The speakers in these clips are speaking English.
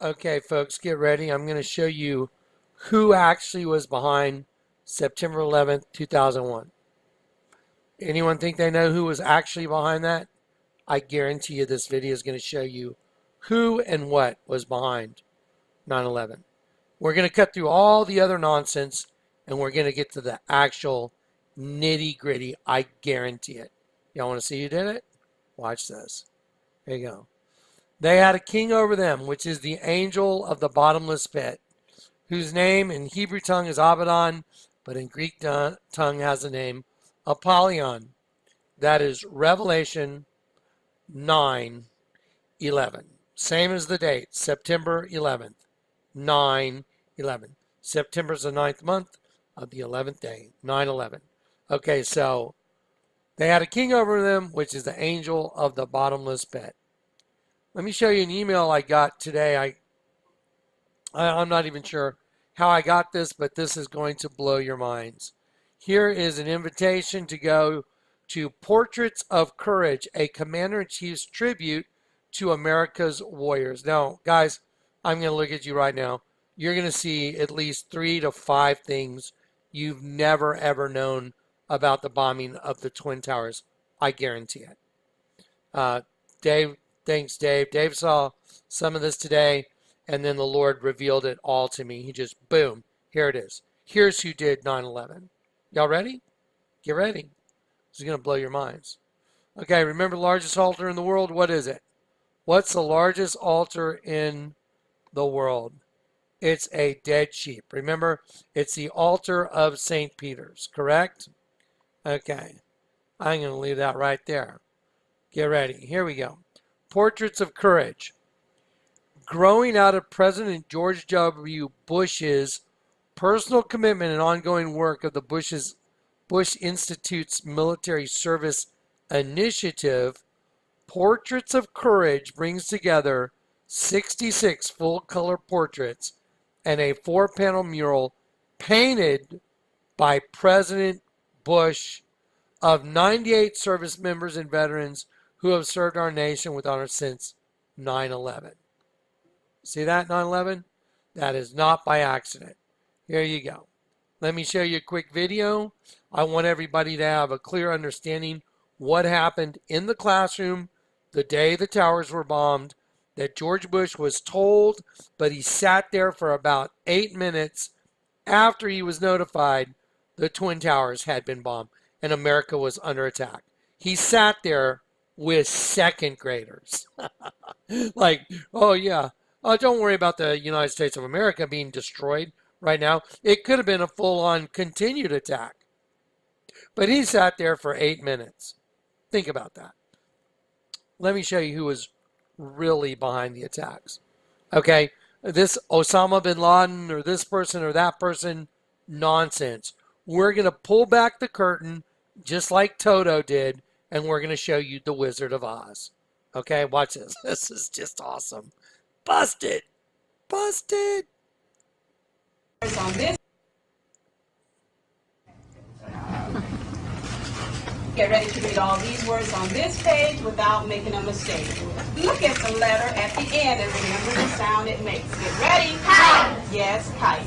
Okay, folks, get ready. I'm going to show you who actually was behind September 11th, 2001. Anyone think they know who was actually behind that? I guarantee you this video is going to show you who and what was behind 9/11. We're going to cut through all the other nonsense and we're going to get to the actual nitty gritty. I guarantee it. Y'all want to see who did it? Watch this. Here you go. They had a king over them, which is the angel of the bottomless pit, whose name in Hebrew tongue is Abaddon, but in Greek tongue has the name Apollyon. That is Revelation 9:11. Same as the date, September 11th, 9/11. September's the 9th month of the 11th day, 9/11. Okay, so they had a king over them, which is the angel of the bottomless pit. Let me show you an email I got today. I'm not even sure how I got this, but this is going to blow your minds. Here is an invitation to go to Portraits of Courage, a Commander-in-Chief's tribute to America's warriors. Now, guys, I'm going to look at you right now. You're going to see at least 3 to 5 things you've never, ever known about the bombing of the Twin Towers. I guarantee it. Dave, thanks, Dave. Dave saw some of this today, and then the Lord revealed it all to me. He just, boom, here it is. Here's who did 9/11. Y'all ready? Get ready. This is going to blow your minds. Okay, remember the largest altar in the world? What is it? What's the largest altar in the world? It's a dead sheep. Remember, it's the altar of St. Peter's, correct? Okay, I'm going to leave that right there. Get ready. Here we go. Portraits of Courage. Growing out of President George W. Bush's personal commitment and ongoing work of the Bush Institute's Military Service Initiative, Portraits of Courage brings together 66 full-color portraits and a 4-panel mural painted by President Bush of 98 service members and veterans who have served our nation with honor since 9/11. See that, 9/11? That is not by accident. Here you go. Let me show you a quick video. I want everybody to have a clear understanding what happened in the classroom the day the towers were bombed, that George Bush was told, but he sat there for about 8 minutes after he was notified the Twin Towers had been bombed and America was under attack. He sat there with second graders. Like, oh yeah, don't worry about the United States of America being destroyed right now. It could have been a full-on continued attack. But he sat there for 8 minutes. Think about that. Let me show you who was really behind the attacks. Okay, this Osama bin Laden or this person or that person, nonsense. We're going to pull back the curtain just like Toto did, and we're going to show you the Wizard of Oz. Okay, watch this. This is just awesome. Busted! Busted! On this. Get ready to read all these words on this page without making a mistake. Look at the letter at the end and remember the sound it makes. Get ready. Kite. Yes, kite.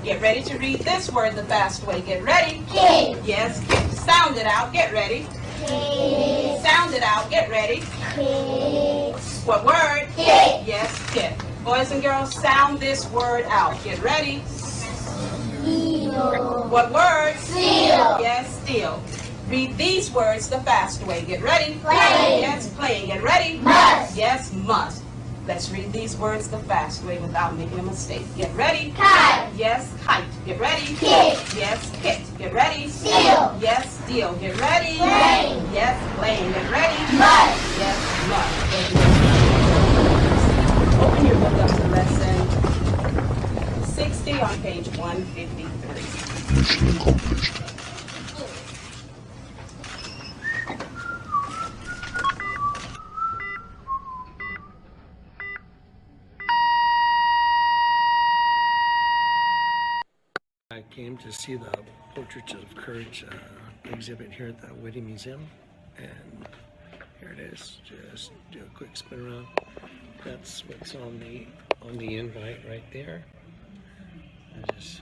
Get ready to read this word the fast way. Get ready. Kid. Yes, kid. Sound it out. Get ready. Kid. Sound it out. Get ready. Kid. What word? Kid. Yes, kid. Boys and girls, sound this word out. Get ready. Steel. What word? Steel. Yes, steel. Read these words the fast way. Get ready. Play. Yes, playing. Get ready. Must. Yes, must. Let's read these words the fast way without making a mistake. Get ready. Kite. Yes, kite. Get ready. Kit. Yes, kit. Get ready. Steel. Yes, steel. Get ready. Play. Yes, playing. Get ready. Must. Yes, must. Open your book up to lesson 60 on page 153. Mission accomplished. I came to see the Portraits of Courage exhibit here at the Whitty Museum, and here it is. Just do a quick spin around. That's what's on the invite right there. Just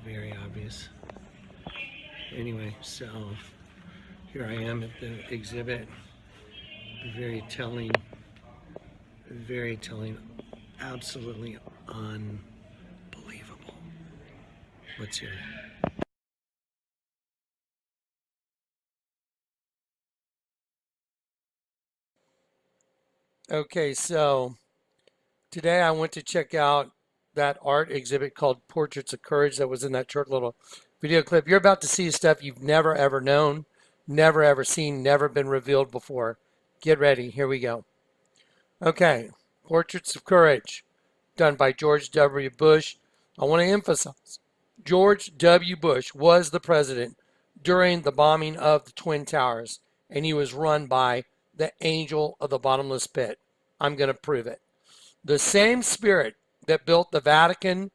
very obvious. Anyway, so here I am at the exhibit. Very telling, absolutely unbelievable. Let's hear it. Okay, so today I went to check out that art exhibit called Portraits of Courage that was in that short little video clip. You're about to see stuff you've never ever known, never ever seen, never been revealed before. Get ready. Here we go. Okay, Portraits of Courage, done by George W. Bush. I want to emphasize, George W. Bush was the president during the bombing of the Twin Towers, and he was run by the angel of the bottomless pit. I'm going to prove it. The same spirit that built the Vatican,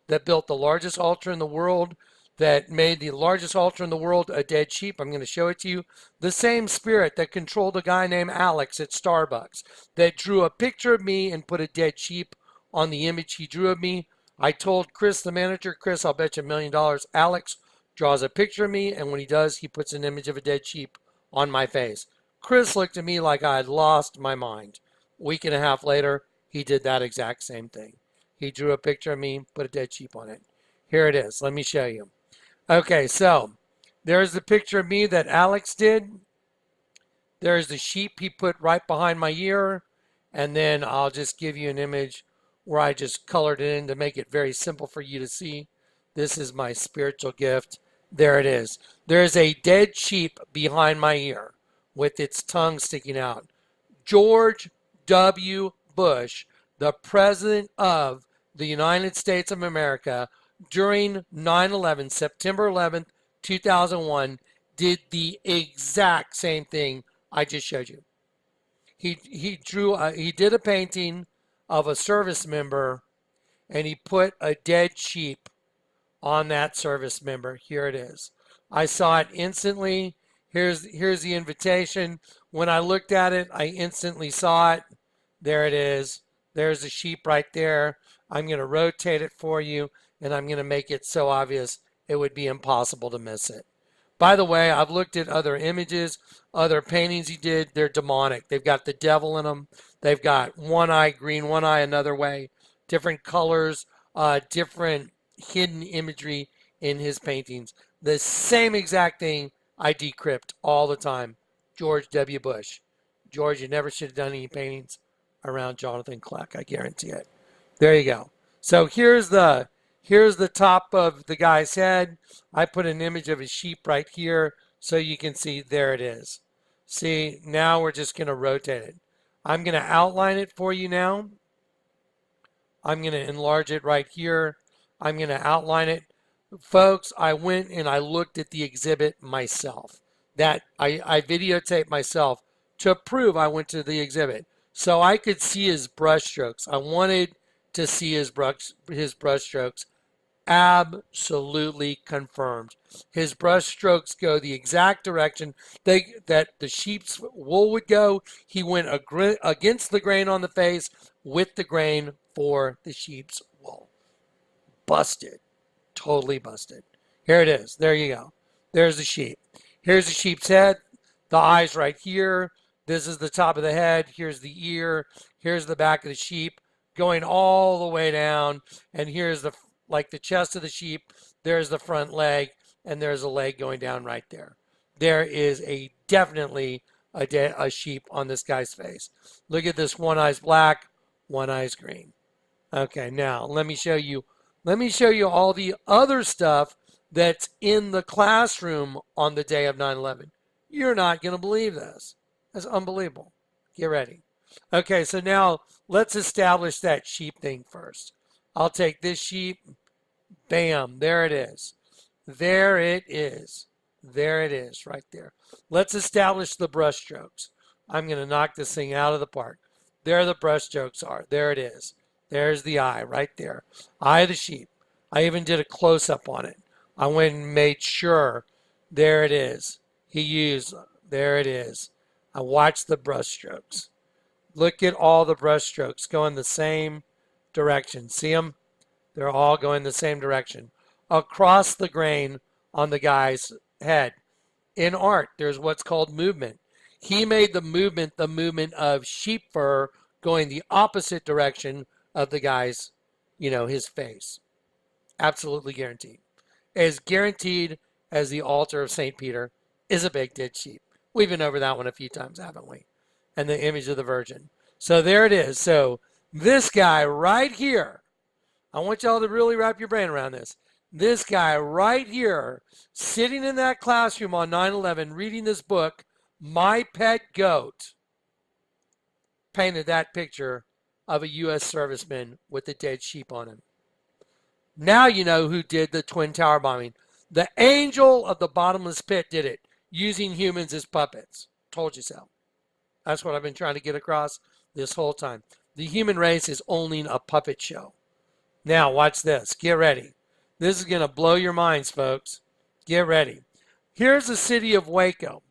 that built the largest altar in the world, that made the largest altar in the world a dead sheep. I'm going to show it to you. The same spirit that controlled a guy named Alex at Starbucks, that drew a picture of me and put a dead sheep on the image he drew of me. I told Chris, the manager, Chris, I'll bet you $1 million. Alex draws a picture of me, and when he does, he puts an image of a dead sheep on my face. Chris looked at me like I had lost my mind. A week and a half later, he did that exact same thing. He drew a picture of me, put a dead sheep on it. Here it is. Let me show you. Okay, so there's the picture of me that Alex did. There's the sheep he put right behind my ear. And then I'll just give you an image where I just colored it in to make it very simple for you to see. This is my spiritual gift. There it is. There's a dead sheep behind my ear with its tongue sticking out. George W. Bush, the President of the United States of America, during 9/11, September 11th, 2001, did the exact same thing I just showed you. He did a painting of a service member, and he put a dead sheep on that service member. Here it is. I saw it instantly. Here's the invitation. When I looked at it, I instantly saw it. There it is. There's the sheep right there. I'm going to rotate it for you, and I'm going to make it so obvious it would be impossible to miss it. By the way, I've looked at other images, other paintings he did. They're demonic. They've got the devil in them. They've got one eye green, one eye another way, different colors, different hidden imagery in his paintings. The same exact thing I decrypt all the time. George W. Bush. George, you never should have done any paintings around Jonathan Kleck. I guarantee it. There you go. So here's the top of the guy's head. I put an image of his sheep right here so you can see. There it is. See, now we're just going to rotate it. I'm going to outline it for you now. I'm going to enlarge it right here. I'm going to outline it. Folks, I went and I looked at the exhibit myself. That I videotaped myself to prove I went to the exhibit. So I could see his brush strokes. I wanted to see his brush strokes. Absolutely confirmed. His brush strokes go the exact direction that the sheep's wool would go. He went against the grain on the face with the grain for the sheep's wool. Busted. Totally busted. Here it is. There you go. There's the sheep. Here's the sheep's head. The eyes right here. This is the top of the head. Here's the ear. Here's the back of the sheep going all the way down. And here's the chest of the sheep. There's the front leg. And there's a leg going down right there. There is definitely a sheep on this guy's face. Look at this. One eye's black. One eye's green. Okay, now let me show you all the other stuff that's in the classroom on the day of 9/11. You're not going to believe this. That's unbelievable. Get ready. Okay, so now let's establish that sheep thing first. I'll take this sheep. Bam, there it is. There it is. There it is right there. Let's establish the brush strokes. I'm going to knock this thing out of the park. There the brush strokes are. There it is. There's the eye right there. Eye of the sheep. I even did a close-up on it. I went and made sure. There it is. There it is. I watched the brush strokes. Look at all the brush strokes going the same direction. See them? They're all going the same direction. Across the grain on the guy's head. In art, there's what's called movement. He made the movement of sheep fur going the opposite direction of the guy's, his face. Absolutely guaranteed. As guaranteed as the altar of St. Peter is a big dead sheep. We've been over that one a few times, haven't we? And the image of the Virgin. So there it is. So this guy right here, I want y'all to really wrap your brain around this. This guy right here, sitting in that classroom on 9/11, reading this book, My Pet Goat, painted that picture of a U.S. serviceman with a dead sheep on him. Now you know who did the Twin Tower bombing. The angel of the bottomless pit did it, using humans as puppets. Told you so. That's what I've been trying to get across this whole time. The human race is only a puppet show. Now watch this. Get ready. This is going to blow your minds, folks. Get ready. Here's the city of Waco.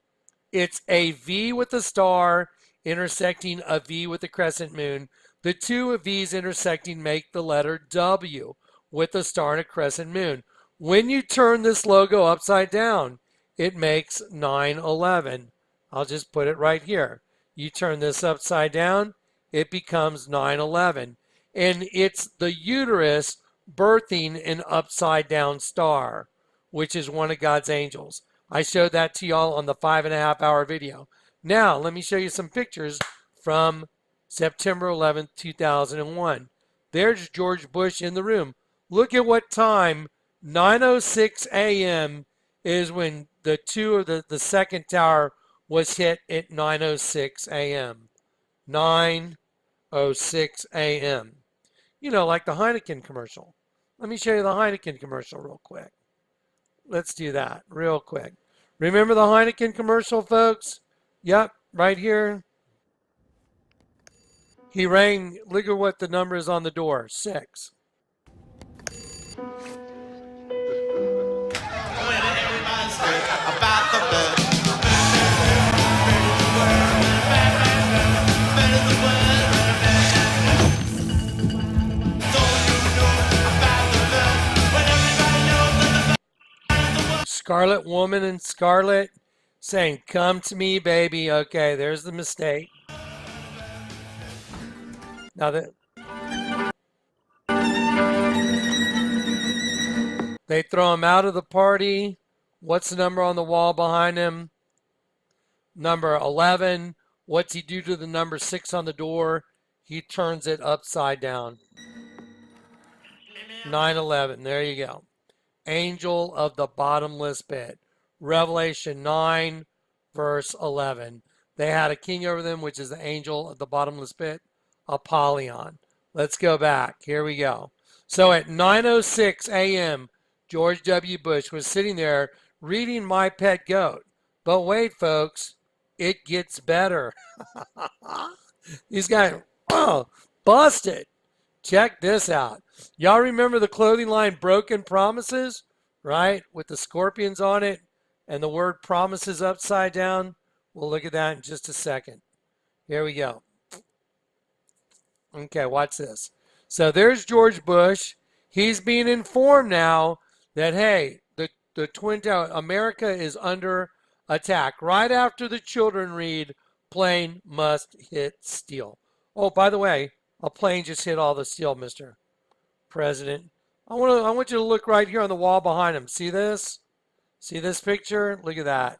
It's a V with a star intersecting a V with a crescent moon. The two V's intersecting make the letter W with a star and a crescent moon. When you turn this logo upside down, it makes 9/11. I'll just put it right here. You turn this upside down, it becomes 9/11. And it's the uterus birthing an upside down star, which is one of God's angels. I showed that to y'all on the 5.5 hour video. Now, let me show you some pictures from September 11th, 2001. There's George Bush in the room. Look at what time, 9:06 a.m. is when the second tower was hit at 9:06 a.m. 9:06 a.m. Like the Heineken commercial. Let me show you the Heineken commercial real quick. Let's do that real quick. Remember the Heineken commercial, folks? Yep, right here. He rang, look at what the number is on the door, 6. About the bird. Scarlet Woman and Scarlet saying, "Come to me, baby." Okay, there's the mistake. Now that they throw him out of the party. What's the number on the wall behind him? Number 11. What's he do to the number 6 on the door? He turns it upside down. 9/11. There you go. Angel of the bottomless pit. Revelation 9, verse 11. They had a king over them, which is the angel of the bottomless pit, Apollyon. Let's go back. Here we go. So at 9:06 a.m., George W. Bush was sitting there reading My Pet Goat. But wait, folks, it gets better. These guys, busted. Check this out. Y'all remember the clothing line Broken Promises, right? With the scorpions on it and the word promises upside down. We'll look at that in just a second. Here we go. Okay, watch this. So there's George Bush. He's being informed now that, hey, the Twin Tower, America is under attack. Right after the children read, plane must hit steel. Oh, by the way, a plane just hit all the steel, Mr. President. I want you to look right here on the wall behind him. See this? See this picture? Look at that.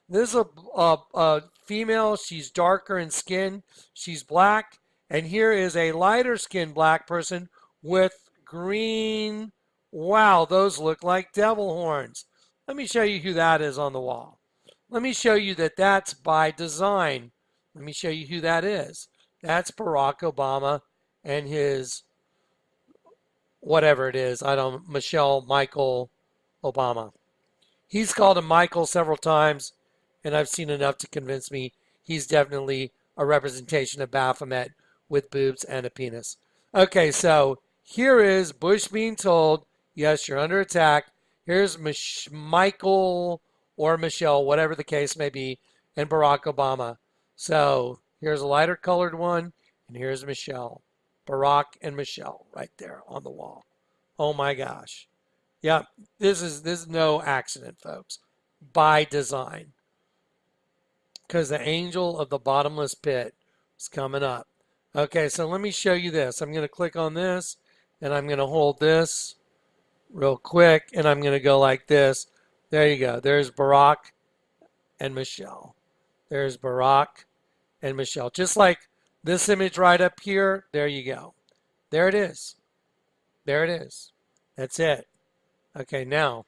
This is a female. She's darker in skin. She's black. And here is a lighter skinned black person with green. Wow, those look like devil horns. Let me show you who that is on the wall. Let me show you that that's by design. Let me show you who that is. That's Barack Obama and his, whatever it is, Michael Obama. He's called him Michael several times, and I've seen enough to convince me he's definitely a representation of Baphomet with boobs and a penis. Okay, so here is Bush being told, yes, you're under attack. Here's Michael or Michelle, whatever the case may be, and Barack Obama. So Here's a lighter colored one, and here's Michelle. Barack and Michelle right there on the wall. Oh my gosh. Yep, this is no accident, folks. By design. Because the angel of the bottomless pit is coming up. Okay, so let me show you this. I'm going to click on this, and I'm going to hold this real quick, and I'm going to go like this. There you go. There's Barack and Michelle. There's Barack and Michelle. Just like this image right up here, there you go. There it is. There it is. That's it. Okay, now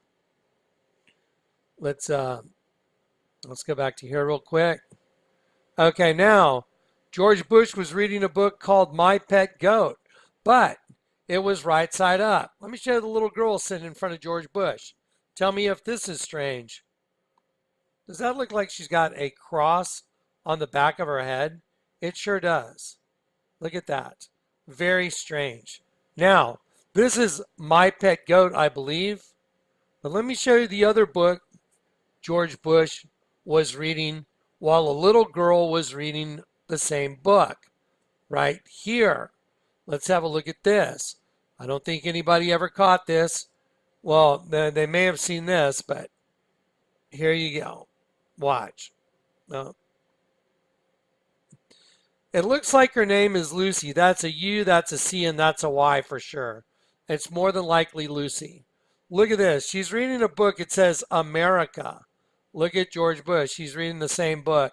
let's go back to here real quick. Okay, now George Bush was reading a book called My Pet Goat, but it was right side up. Let me show you the little girl sitting in front of George Bush. Tell me if this is strange. Does that look like she's got a cross on the back of her head? It sure does. Look at that. Very strange. Now, this is My Pet Goat, I believe. But let me show you the other book George Bush was reading while a little girl was reading the same book. Right here. Let's have a look at this. I don't think anybody ever caught this. Well, they may have seen this, but here you go. Watch. No. It looks like her name is Lucy. That's a U, that's a C, and that's a Y for sure. It's more than likely Lucy. Look at this. She's reading a book. It says America. Look at George Bush. He's reading the same book,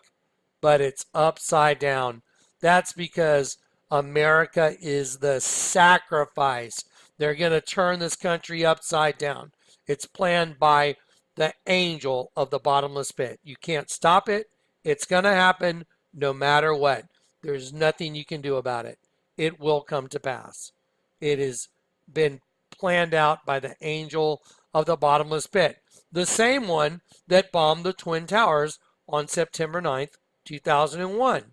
but it's upside down. That's because America is the sacrifice. They're going to turn this country upside down. It's planned by the angel of the bottomless pit. You can't stop it. It's going to happen no matter what. There's nothing you can do about it. It will come to pass. It has been planned out by the angel of the bottomless pit. The same one that bombed the Twin Towers on September 9th, 2001.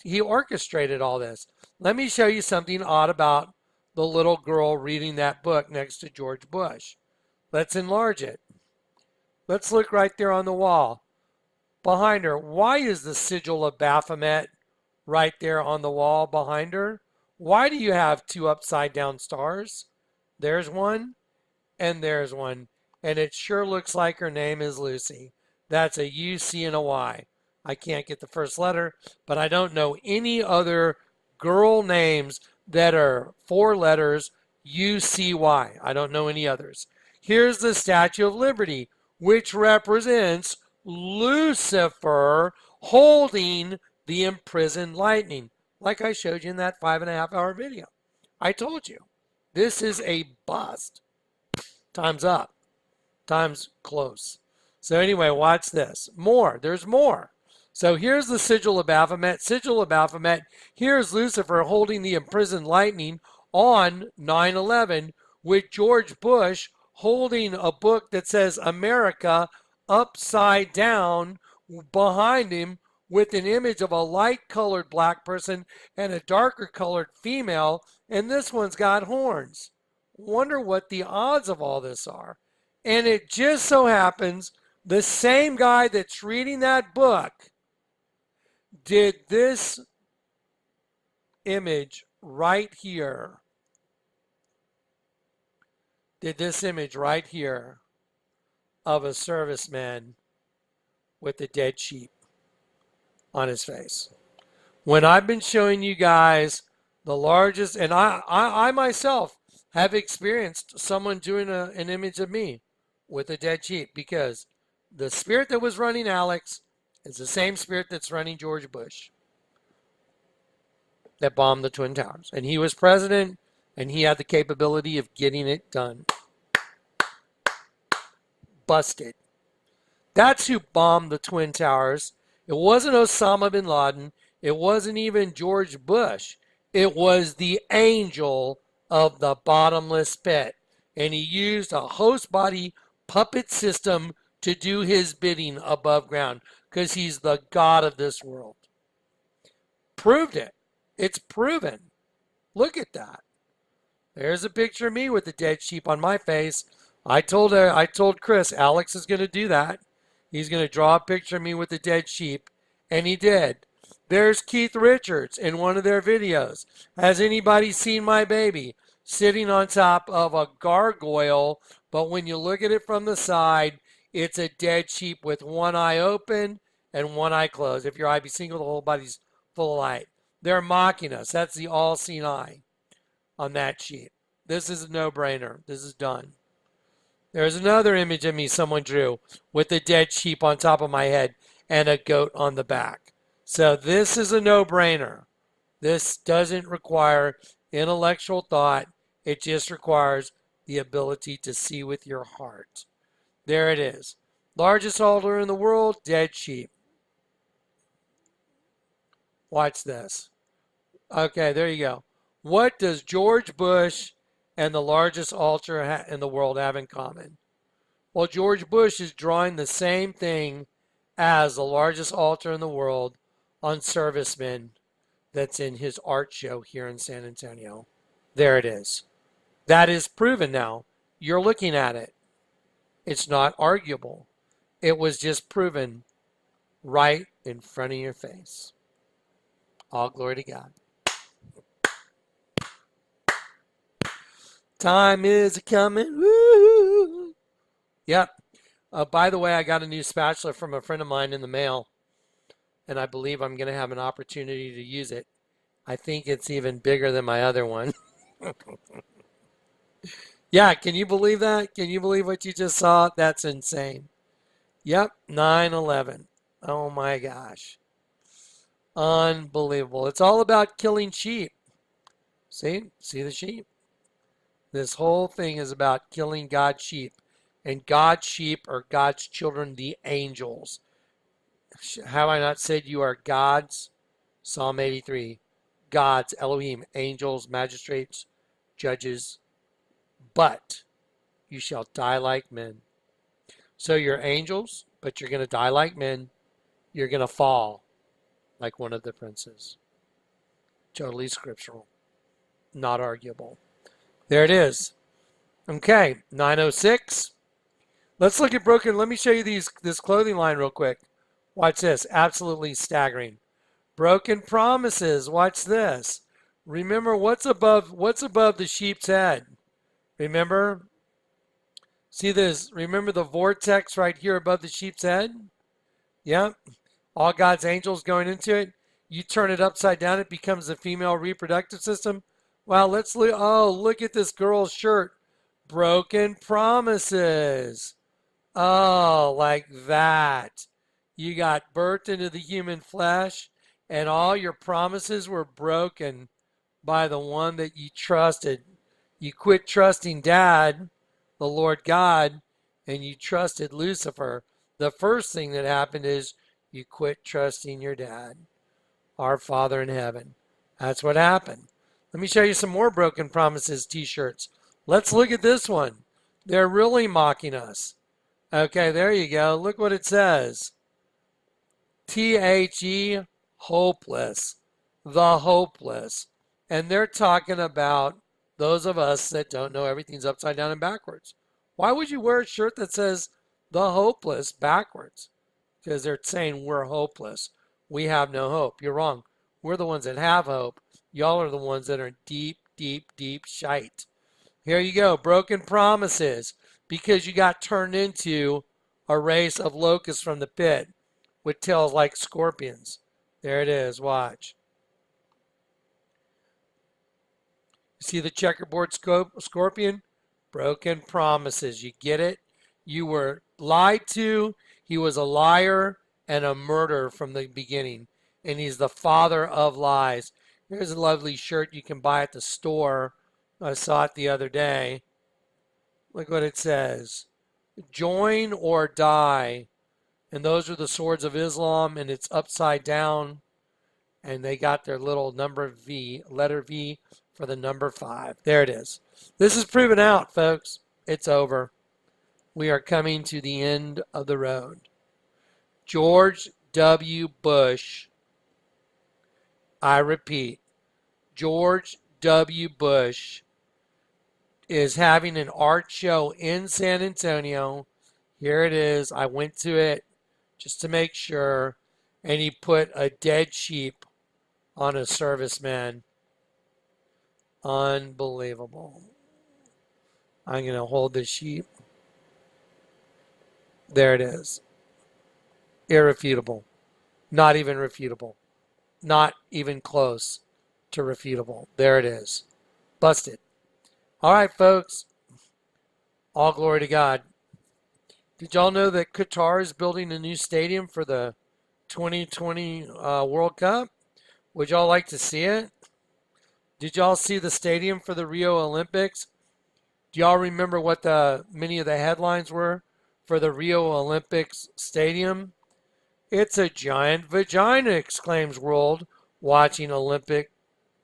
He orchestrated all this. Let me show you something odd about the little girl reading that book next to George Bush. Let's enlarge it. Let's look right there on the wall. Behind her, why is the sigil of Baphomet right there on the wall behind her? Why do you have two upside down stars? There's one, and there's one. And it sure looks like her name is Lucy. That's a U, C, and a Y. I can't get the first letter, but I don't know any other girl names that are 4 letters, U, C, Y. I don't know any others. Here's the Statue of Liberty, which represents Lucifer holding the imprisoned lightning, like I showed you in that 5.5-hour video. I told you, this is a bust. Time's up. Time's close. So anyway, watch this. More. There's more. So here's the sigil of Baphomet. Sigil of Baphomet. Here's Lucifer holding the imprisoned lightning on 9/11 with George Bush holding a book that says America upside down behind him with an image of a light-colored black person and a darker-colored female, and this one's got horns. Wonder what the odds of all this are. And it just so happens the same guy that's reading that book did this image right here. Did this image right here of a serviceman with a dead sheep on his face. When I've been showing you guys the largest, and I myself have experienced someone doing an image of me with a dead sheep, because the spirit that was running Alex is the same spirit that's running George Bush that bombed the Twin Towers. And he was president, and he had the capability of getting it done. Busted. That's who bombed the Twin Towers. It wasn't Osama bin Laden. It wasn't even George Bush. It was the angel of the bottomless pit. And he used a host body puppet system to do his bidding above ground, because he's the God of this world. Proved it. It's proven. Look at that. There's a picture of me with the dead sheep on my face. I told Chris, Alex is going to do that. He's going to draw a picture of me with the dead sheep, and he did. There's Keith Richards in one of their videos. Has anybody seen my baby? Sitting on top of a gargoyle, but when you look at it from the side, it's a dead sheep with one eye open and one eye closed. If your eye be single, the whole body's full of light. They're mocking us. That's the all-seeing eye on that sheep. This is a no-brainer. This is done. There's another image of me someone drew with a dead sheep on top of my head and a goat on the back. So this is a no-brainer. This doesn't require intellectual thought. It just requires the ability to see with your heart. There it is. Largest altar in the world, dead sheep. Watch this. Okay, there you go. What does George Bush and the largest altar in the world have in common? Well, George Bush is drawing the same thing as the largest altar in the world on servicemen that's in his art show here in San Antonio. There it is. That is proven now. You're looking at it. It's not arguable. It was just proven right in front of your face. All glory to God. Time is coming. Woo! Yep. By the way, I got a new spatula from a friend of mine in the mail, and I believe I'm going to have an opportunity to use it. I think it's even bigger than my other one. Yeah, can you believe that? Can you believe what you just saw? That's insane. Yep, 9/11. Oh my gosh. Unbelievable. It's all about killing sheep. See the sheep? This whole thing is about killing God's sheep. And God's sheep are God's children, the angels. Have I not said you are God's? Psalm 83. God's, Elohim, angels, magistrates, judges. But you shall die like men. So you're angels, but you're going to die like men. You're going to fall like one of the princes. Totally scriptural. Not arguable. There it is. Okay, 906. Let's look at broken. Let me show you this clothing line real quick. Watch this. Absolutely staggering. Broken promises. Watch this. Remember what's above the sheep's head. Remember? See this? Remember the vortex right here above the sheep's head? Yep. All God's angels going into it. You turn it upside down, it becomes the female reproductive system. Wow, let's look. Oh, look at this girl's shirt. Broken promises. Oh, like that. You got birthed into the human flesh, and all your promises were broken by the one that you trusted. You quit trusting Dad, the Lord God, and you trusted Lucifer. The first thing that happened is you quit trusting your dad, our Father in heaven. That's what happened. Let me show you some more broken promises t-shirts. Let's look at this one. They're really mocking us. Okay, there you go. Look what it says. THE, hopeless. The hopeless. And they're talking about those of us that don't know everything's upside down and backwards. Why would you wear a shirt that says the hopeless backwards? Because they're saying we're hopeless. We have no hope. You're wrong. We're the ones that have hope. Y'all are the ones that are deep, deep, deep shite. Here you go. Broken promises. Because you got turned into a race of locusts from the pit with tails like scorpions. There it is. Watch. See the checkerboard scorpion? Broken promises. You get it? You were lied to. He was a liar and a murderer from the beginning. And he's the father of lies. Here's a lovely shirt you can buy at the store. I saw it the other day. Look what it says. Join or die. And those are the swords of Islam, and it's upside down. And they got their little number V, letter V for the number 5. There it is. This is proven out, folks. It's over. We are coming to the end of the road. George W. Bush, I repeat, George W. Bush is having an art show in San Antonio. Here it is. I went to it just to make sure. and he put a dead sheep on a serviceman. Unbelievable. I'm going to hold the sheep. There it is. Irrefutable. Not even refutable. Not even close to refutable. There it is. Busted. All right, folks. All glory to God. Did y'all know that Qatar is building a new stadium for the 2020 World Cup? Would y'all like to see it? Did y'all see the stadium for the Rio Olympics? Do y'all remember what many of the headlines were for the Rio Olympics stadium? It's a giant vagina, exclaims world watching Olympic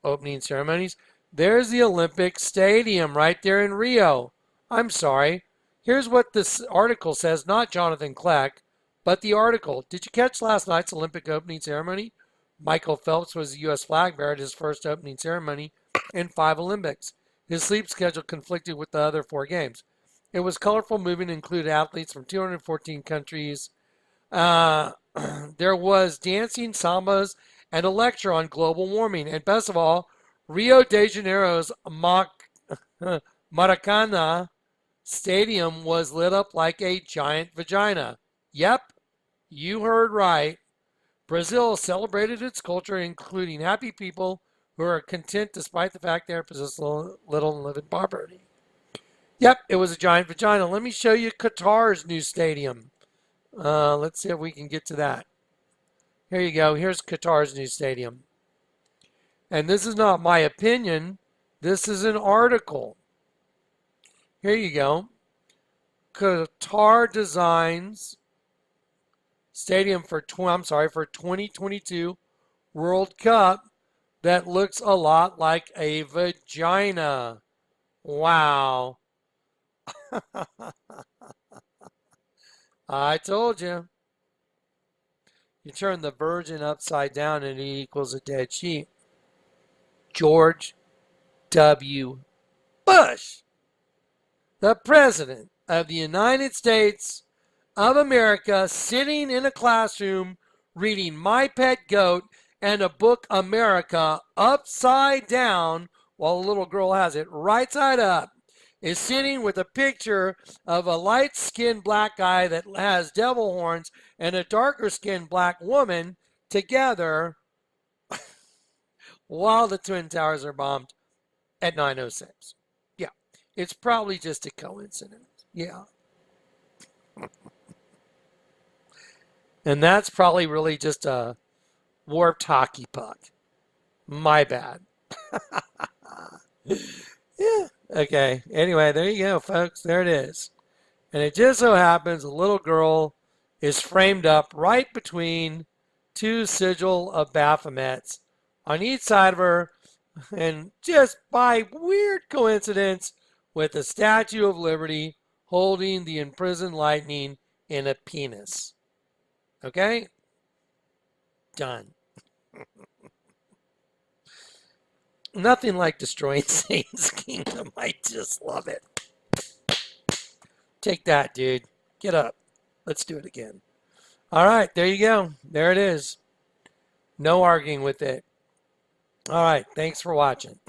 opening ceremonies. There's the Olympic Stadium right there in Rio. I'm sorry. Here's what this article says, not Jonathan Kleck, but the article. Did you catch last night's Olympic opening ceremony? Michael Phelps was the U.S. flag bearer at his first opening ceremony in 5 Olympics. His sleep schedule conflicted with the other 4 games. It was colorful, moving, included athletes from 214 countries. There was dancing, sambas, and a lecture on global warming. And best of all, Rio de Janeiro's Maracana Stadium was lit up like a giant vagina. Yep, you heard right. Brazil celebrated its culture, including happy people who are content despite the fact they possess little and live in poverty. Yep, it was a giant vagina. Let me show you Qatar's new stadium. Let's see if we can get to that. Here you go. Here's Qatar's new stadium. And this is not my opinion. This is an article. Here you go. Qatar designs stadium for 2022 World Cup that looks a lot like a vagina. Wow. I told you. You turn the virgin upside down and it equals a dead sheep. George W. Bush, the President of the United States of America, sitting in a classroom reading My Pet Goat and a book America upside down while a little girl has it right side up, is sitting with a picture of a light-skinned black guy that has devil horns and a darker-skinned black woman together while the Twin Towers are bombed at 9:06. Yeah, it's probably just a coincidence. Yeah. And that's probably really just a warped hockey puck. My bad. Yeah. Okay. Anyway, there you go, folks. There it is. And it just so happens a little girl is framed up right between 2 sigil of Baphomets on each side of her, and just by weird coincidence with the Statue of Liberty holding the imprisoned lightning in a penis. Okay? Done. Nothing like destroying Satan's kingdom. I just love it. Take that, dude. Get up. Let's do it again. All right, there you go. There it is. No arguing with it. All right, thanks for watching.